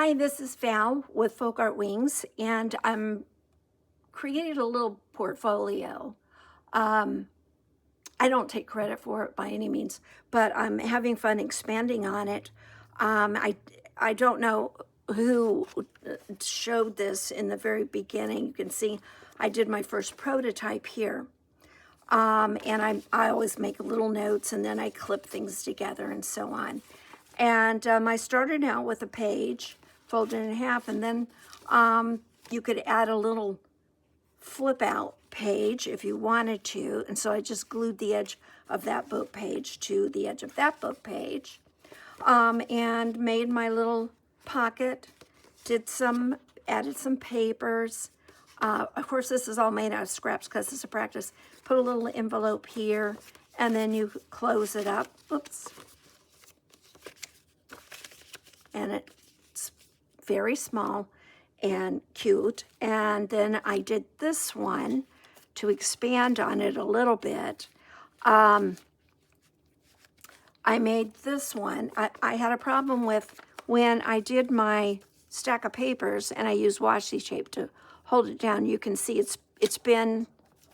Hi, this is Val with Folk Art Wings, and I'm created a little portfolio. I don't take credit for it by any means, but I'm having fun expanding on it. I don't know who showed this in the very beginning. You can see I did my first prototype here. And I always make little notes, and then I clip things together and so on. And I started out with a page, folded in half, and then you could add a little flip out page if you wanted to. And so I just glued the edge of that book page to the edge of that book page, and made my little pocket, added some papers. Of course, this is all made out of scraps because it's a practice. Put a little envelope here, and then you close it up. Oops. And it's very small and cute. And then I did this one to expand on it a little bit. I made this one. I had a problem with when I did my stack of papers and I used washi tape to hold it down. You can see it's been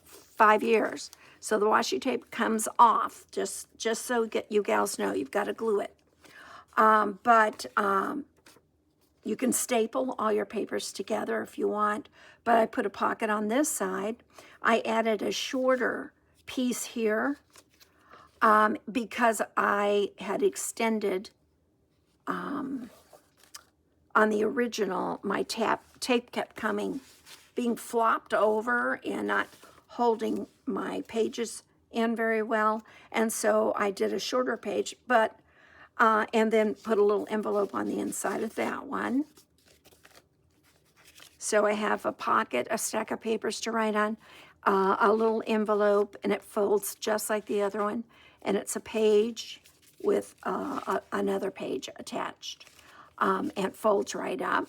5 years. So the washi tape comes off, just so you gals know you've got to glue it. But you can staple all your papers together if you want, but I put a pocket on this side. I added a shorter piece here because I had extended on the original, my tape kept being flopped over and not holding my pages in very well. And so I did a shorter page, but and then put a little envelope on the inside of that one. So I have a pocket, a stack of papers to write on, a little envelope, and it folds just like the other one. And it's a page with another page attached, and it folds right up.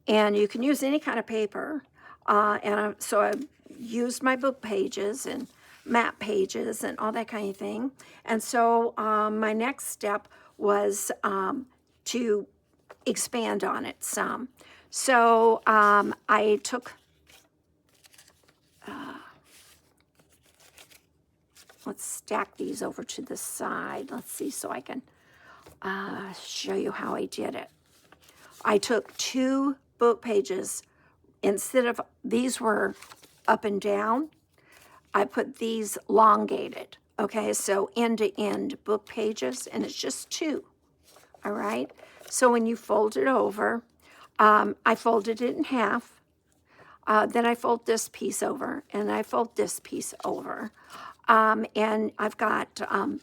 And you can use any kind of paper. So I used my book pages and map pages and all that kind of thing. And so my next step was to expand on it some. So I took, let's stack these over to the side. Let's see, so I can show you how I did it. I took 2 book pages. Instead of, these were up and down, I put these elongated, okay? So end-to-end book pages, and it's just 2, all right? So when you fold it over, I folded it in half. Then I fold this piece over, and I fold this piece over. And I've got a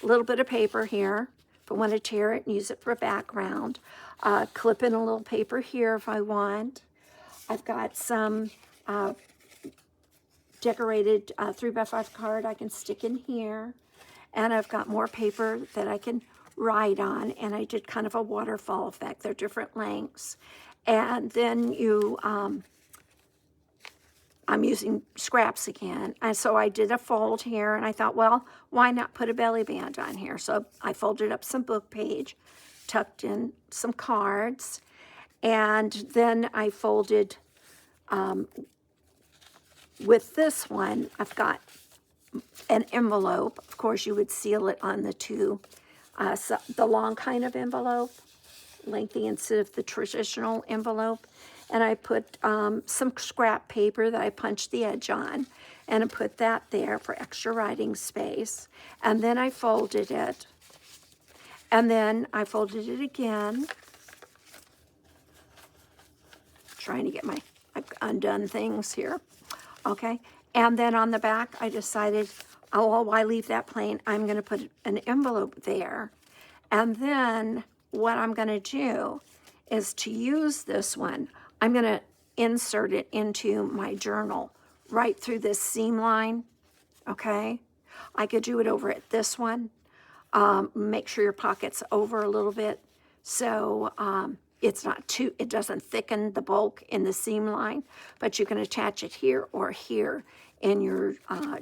little bit of paper here if I want to tear it and use it for a background. Clip in a little paper here if I want. I've got some decorated 3x5 card I can stick in here. And I've got more paper that I can write on. And I did kind of a waterfall effect. They're different lengths. And then I'm using scraps again. And so I did a fold here. And I thought, well, why not put a belly band on here? So I folded up some book page, tucked in some cards. And then I folded, with this one, I've got an envelope. Of course, you would seal it on the 2, so the long kind of envelope, lengthy instead of the traditional envelope. And I put some scrap paper that I punched the edge on, and I put that there for extra writing space. And then I folded it, and then I folded it again. Trying to get I've undone things here. Okay, and then on the back, I decided, oh, why leave that plain? I'm going to put an envelope there. And then what I'm going to do is to use this one, I'm going to insert it into my journal right through this seam line, okay? I could do it over at this one. Make sure your pocket's over a little bit so it's not too, it doesn't thicken the bulk in the seam line, but you can attach it here or here in your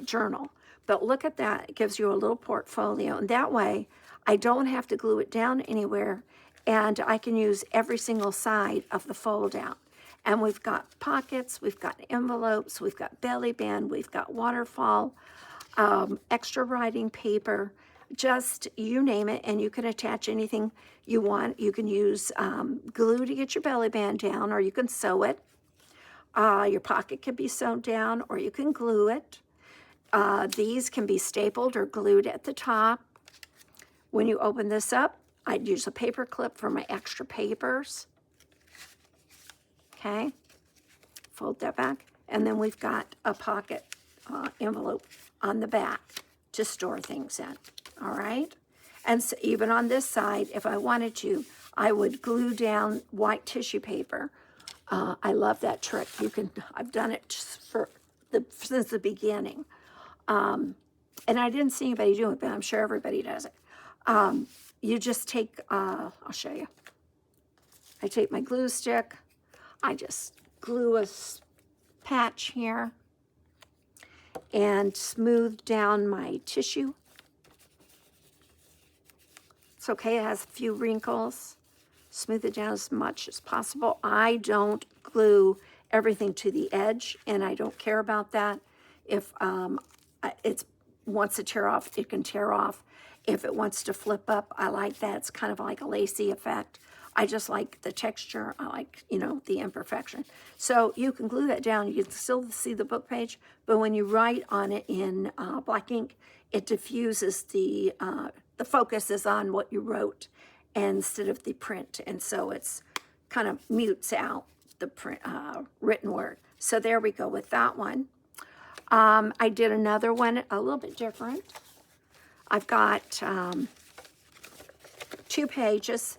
journal. But look at that, it gives you a little portfolio, and that way I don't have to glue it down anywhere, And I can use every single side of the fold out. And we've got pockets, we've got envelopes, we've got belly band, we've got waterfall, extra writing paper, just you name it, and you can attach anything you want. You can use glue to get your belly band down, or you can sew it. Your pocket can be sewn down, or you can glue it. These can be stapled or glued at the top. When you open this up, I'd use a paper clip for my extra papers. Okay, fold that back. And then we've got a pocket envelope on the back to store things in, all right? And so even on this side, if I wanted to, I would glue down white tissue paper. I love that trick. I've done it since the beginning. And I didn't see anybody do it, but I'm sure everybody does it. You just take, I'll show you. I take my glue stick. I just glue a patch here and smooth down my tissue. It's okay, it has a few wrinkles. Smooth it down as much as possible. I don't glue everything to the edge, and I don't care about that. If it wants to tear off, it can tear off. If it wants to flip up, I like that. It's kind of like a lacy effect. I just like the texture. I like, the imperfection. So you can glue that down. You can still see the book page, but when you write on it in black ink, it diffuses the focus is on what you wrote instead of the print. And so it's kind of mutes out the print, written word. So there we go with that one. I did another one a little bit different. I've got 2 pages.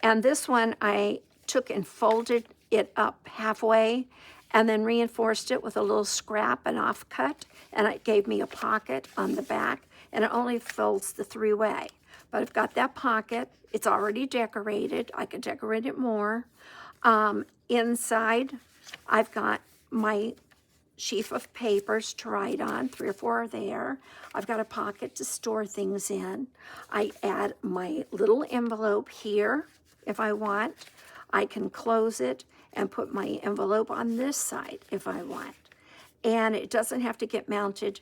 And this one, I took and folded it up halfway and then reinforced it with a little scrap, an offcut, and it gave me a pocket on the back, and it only folds the 3-way. But I've got that pocket. It's already decorated. I could decorate it more. Inside, I've got my sheaf of papers to write on. 3 or 4 are there. I've got a pocket to store things in. I add my little envelope here if I want. I can close it and put my envelope on this side if I want. And it doesn't have to get mounted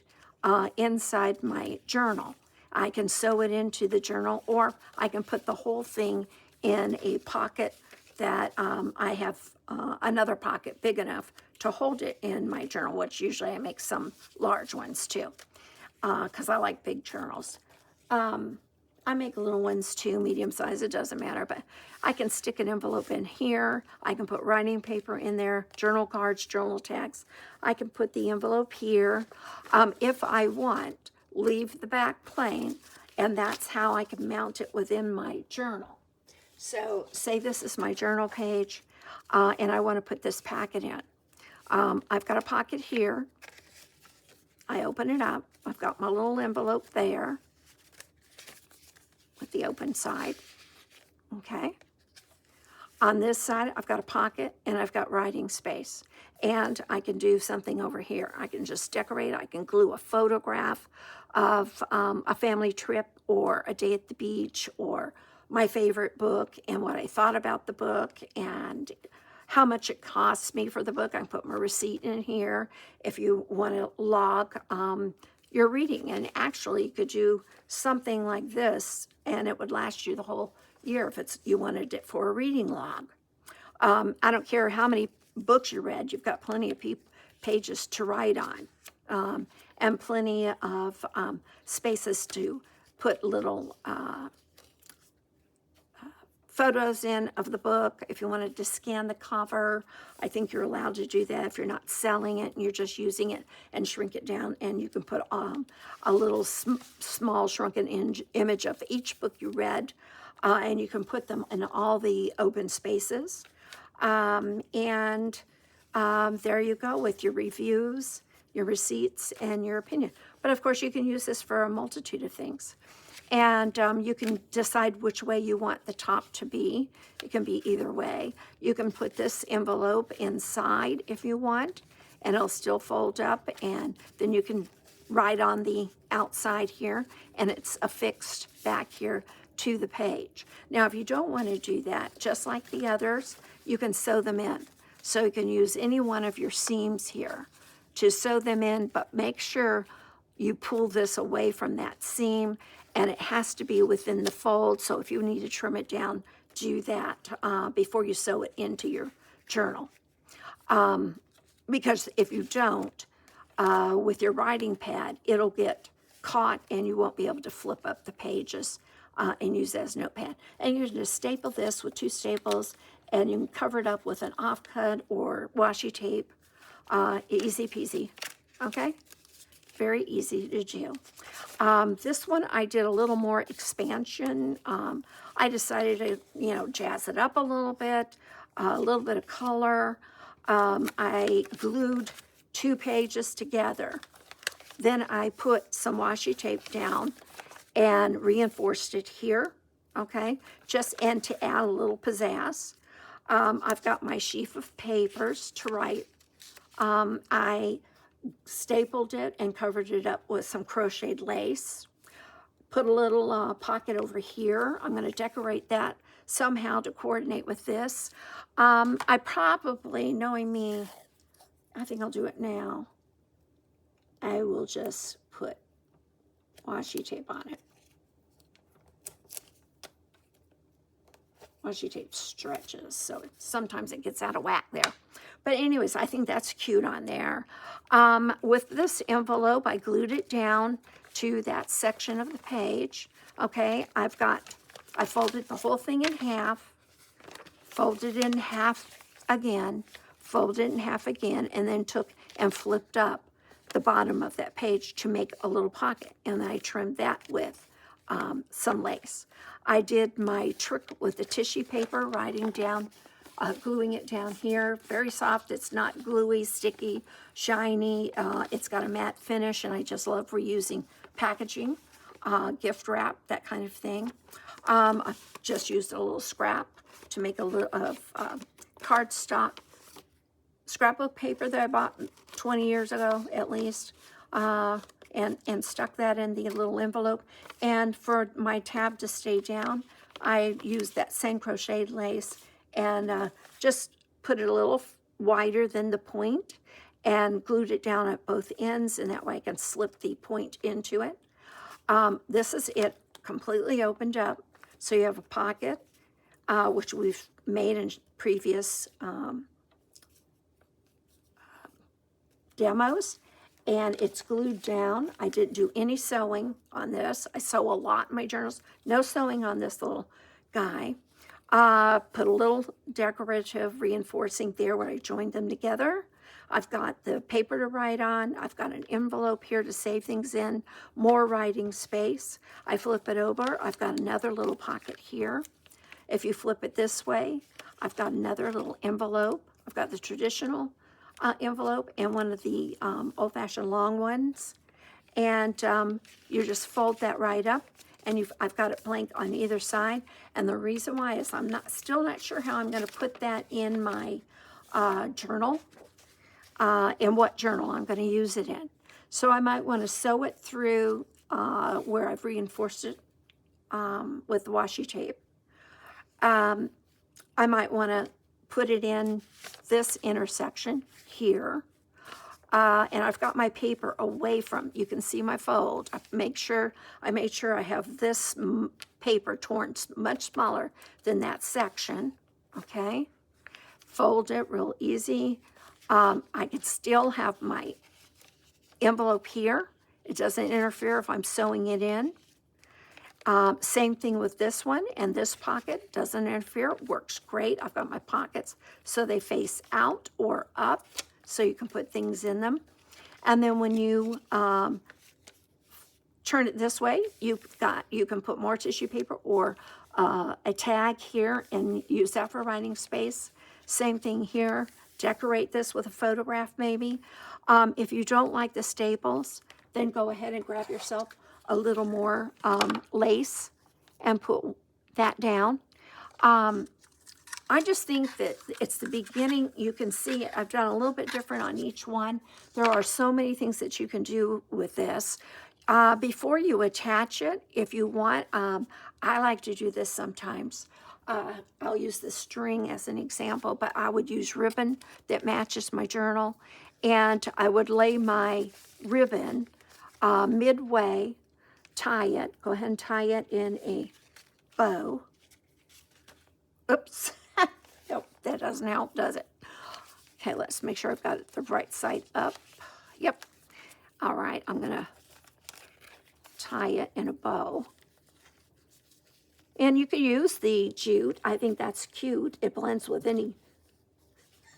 inside my journal. I can sew it into the journal, or I can put the whole thing in a pocket that I have another pocket big enough to hold it in my journal, which usually I make some large ones too, because I like big journals. I make little ones too, medium size, it doesn't matter, but I can stick an envelope in here. I can put writing paper in there, journal cards, journal tags. I can put the envelope here. If I want, leave the back plain, and that's how I can mount it within my journal. So say this is my journal page, and I want to put this packet in. I've got a pocket here. I open it up. I've got my little envelope there with the open side. Okay. On this side, I've got a pocket and I've got writing space. And I can do something over here. I can just decorate. I can glue a photograph of a family trip or a day at the beach or my favorite book and what I thought about the book and how much it costs me for the book. I can put my receipt in here if you want to log your reading. And actually, you could do something like this and it would last you the whole year if you wanted it for a reading log. I don't care how many books you read, you've got plenty of pages to write on, and plenty of spaces to put little photos in of the book. If you wanted to scan the cover, I think you're allowed to do that if you're not selling it and you're just using it, and shrink it down, and you can put a little small shrunken image of each book you read, and you can put them in all the open spaces. There you go with your reviews, your receipts, and your opinion. But of course, you can use this for a multitude of things. And you can decide which way you want the top to be. It can be either way. You can put this envelope inside if you want, and it'll still fold up, and then you can write on the outside here, and it's affixed back here to the page. Now, if you don't want to do that, just like the others, you can sew them in. So you can use any one of your seams here to sew them in, but make sure you pull this away from that seam, and it has to be within the fold. So if you need to trim it down, do that before you sew it into your journal. Because if you don't, with your writing pad, it'll get caught and you won't be able to flip up the pages and use it as a notepad. And you're going to staple this with 2 staples, and you can cover it up with an offcut or washi tape. Easy peasy, okay? Very easy to do. This one I did a little more expansion. I decided to, jazz it up a little bit of color. I glued 2 pages together. Then I put some washi tape down and reinforced it here, okay? And to add a little pizzazz. I've got my sheaf of papers to write. I stapled it and covered it up with some crocheted lace. Put a little pocket over here. I'm going to decorate that somehow to coordinate with this. I probably, knowing me, I think I'll do it now. I will just put washi tape on it. Washi tape stretches, so sometimes it gets out of whack there. But anyways, I think that's cute on there. With this envelope, I glued it down to that section of the page. Okay, I folded the whole thing in half, folded it in half again, folded it in half again, and then took and flipped up the bottom of that page to make a little pocket. And then I trimmed that with some lace. I did my trick with the tissue paper, writing down, gluing it down here. Very soft. It's not gluey, sticky, shiny. It's got a matte finish, and I just love reusing packaging, gift wrap, that kind of thing. I just used a little scrap to make a little of cardstock scrapbook paper that I bought 20 years ago at least, and stuck that in the little envelope. And for my tab to stay down, I used that same crocheted lace and just put it a little wider than the point and glued it down at both ends, and that way I can slip the point into it. This is it completely opened up. So you have a pocket, which we've made in previous demos, and it's glued down. I didn't do any sewing on this. I sew a lot in my journals. No sewing on this little guy. Put a little decorative reinforcing there where I joined them together. I've got the paper to write on. I've got an envelope here to save things in, more writing space. I flip it over. I've got another little pocket here. If you flip it this way, I've got another little envelope. I've got the traditional envelope and one of the old-fashioned long ones. And you just fold that right up, and I've got it blank on either side. And the reason why is I'm still not sure how I'm going to put that in my journal, in what journal I'm going to use it in. So I might want to sew it through where I've reinforced it with washi tape. I might want to put it in this intersection here. And I've got my paper away from, you can see my fold. I made sure I have this paper torn much smaller than that section, okay? Fold it real easy. I can still have my envelope here. It doesn't interfere if I'm sewing it in. Same thing with this one, and this pocket doesn't interfere. Works great. I've got my pockets so they face out or up, so you can put things in them. And then when you turn it this way, you can put more tissue paper or a tag here and use that for writing space. Same thing here. Decorate this with a photograph maybe. If you don't like the staples, then go ahead and grab yourself a little more lace and put that down. I just think that it's the beginning. You can see I've done a little bit different on each one. There are so many things that you can do with this. Before you attach it, if you want, I like to do this sometimes. I'll use the string as an example, but I would use ribbon that matches my journal. And I would lay my ribbon midway, tie it, go ahead and tie it in a bow. Oops. Nope, that doesn't help, does it? Okay, let's make sure I've got it the right side up. Yep. All right, I'm going to tie it in a bow. And you can use the jute. I think that's cute. It blends with any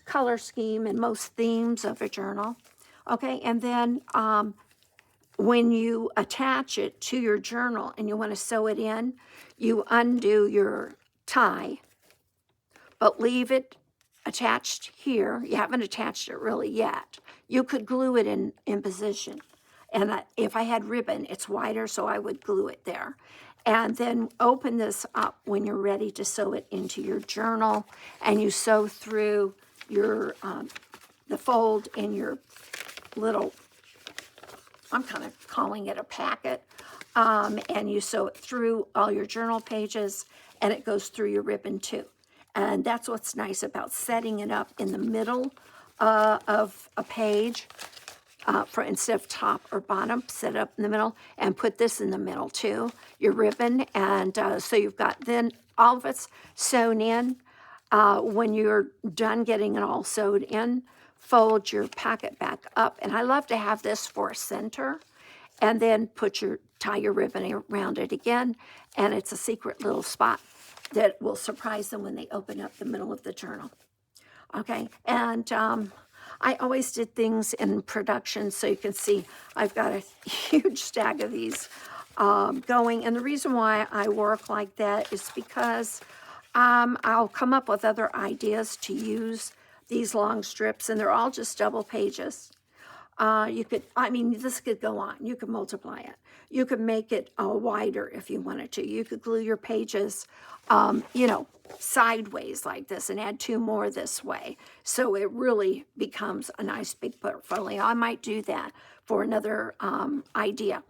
color scheme and most themes of a journal. Okay, and then when you attach it to your journal and you want to sew it in, you undo your tie, but leave it attached here. You haven't attached it really yet. You could glue it in position. And if I had ribbon, it's wider, so I would glue it there. And then open this up when you're ready to sew it into your journal, and you sew through your the fold in your little, I'm kind of calling it a packet, and you sew it through all your journal pages, and it goes through your ribbon too. And that's what's nice about setting it up in the middle of a page. For instead of top or bottom, set it up in the middle and put this in the middle too, your ribbon. And so you've got then all of it's sewn in. When you're done getting it all sewed in, fold your packet back up. And I love to have this for a center, and then tie your ribbon around it again. And it's a secret little spot that will surprise them when they open up the middle of the journal. Okay, and I always did things in production, so you can see I've got a huge stack of these going. And the reason why I work like that is because I'll come up with other ideas to use these long strips, and they're all just double pages. This could go on. You could multiply it. You could make it wider if you wanted to. You could glue your pages, sideways like this and add 2 more this way. So it really becomes a nice big portfolio. I might do that for another idea.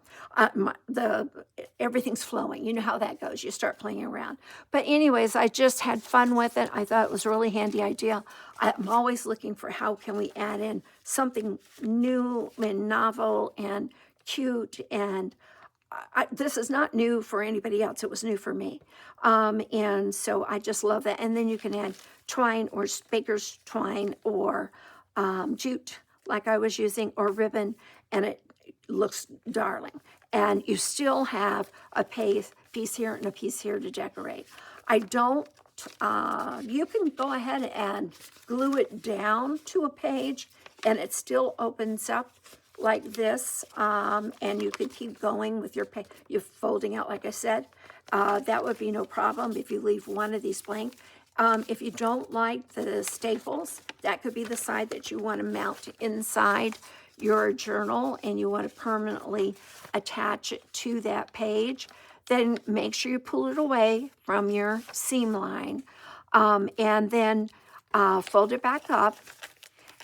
Everything's flowing. You know how that goes. You start playing around. But anyways, I just had fun with it. I thought it was a really handy idea. I'm always looking for how can we add in something new and novel and cute. And this is not new for anybody else. It was new for me. And so I just love that. And then you can add twine or baker's twine or jute like I was using, or ribbon, and it looks darling. And you still have a piece here and a piece here to decorate. You can go ahead and glue it down to a page and it still opens up like this, and you could keep going with your folding out, like I said. That would be no problem if you leave one of these blank. If you don't like the staples, that could be the side that you want to mount inside your journal and you want to permanently attach it to that page. Then make sure you pull it away from your seam line, and then fold it back up.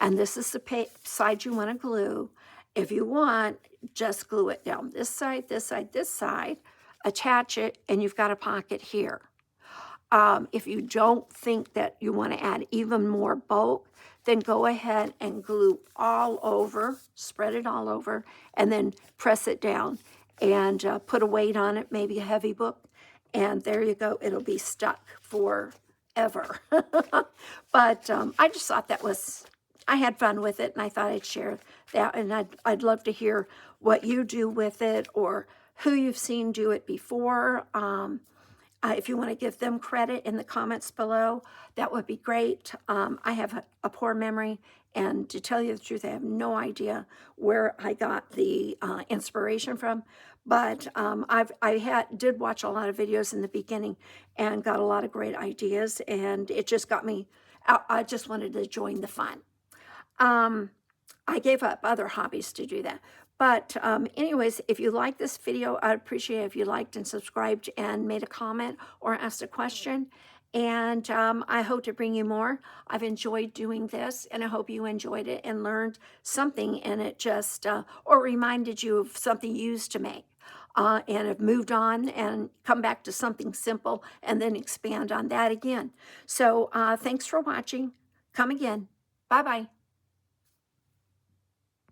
And this is the side you want to glue. If you want, just glue it down this side, this side, this side, attach it, and you've got a pocket here. If you don't think that you want to add even more bulk, then go ahead and glue all over, spread it all over, and then press it down and put a weight on it, maybe a heavy book, and there you go. It'll be stuck forever. But I just thought I had fun with it, and I thought I'd share that, and I'd love to hear what you do with it or who you've seen do it before. If you want to give them credit in the comments below, that would be great. I have a poor memory, and to tell you the truth, I have no idea where I got the inspiration from. But I did watch a lot of videos in the beginning and got a lot of great ideas, and it just got me. I just wanted to join the fun. I gave up other hobbies to do that. But anyways, if you like this video, I'd appreciate it if you liked and subscribed and made a comment or asked a question. And I hope to bring you more. I've enjoyed doing this, and I hope you enjoyed it and learned something in it, just or reminded you of something you used to make. and have moved on and come back to something simple and then expand on that again. So thanks for watching. Come again. Bye-bye.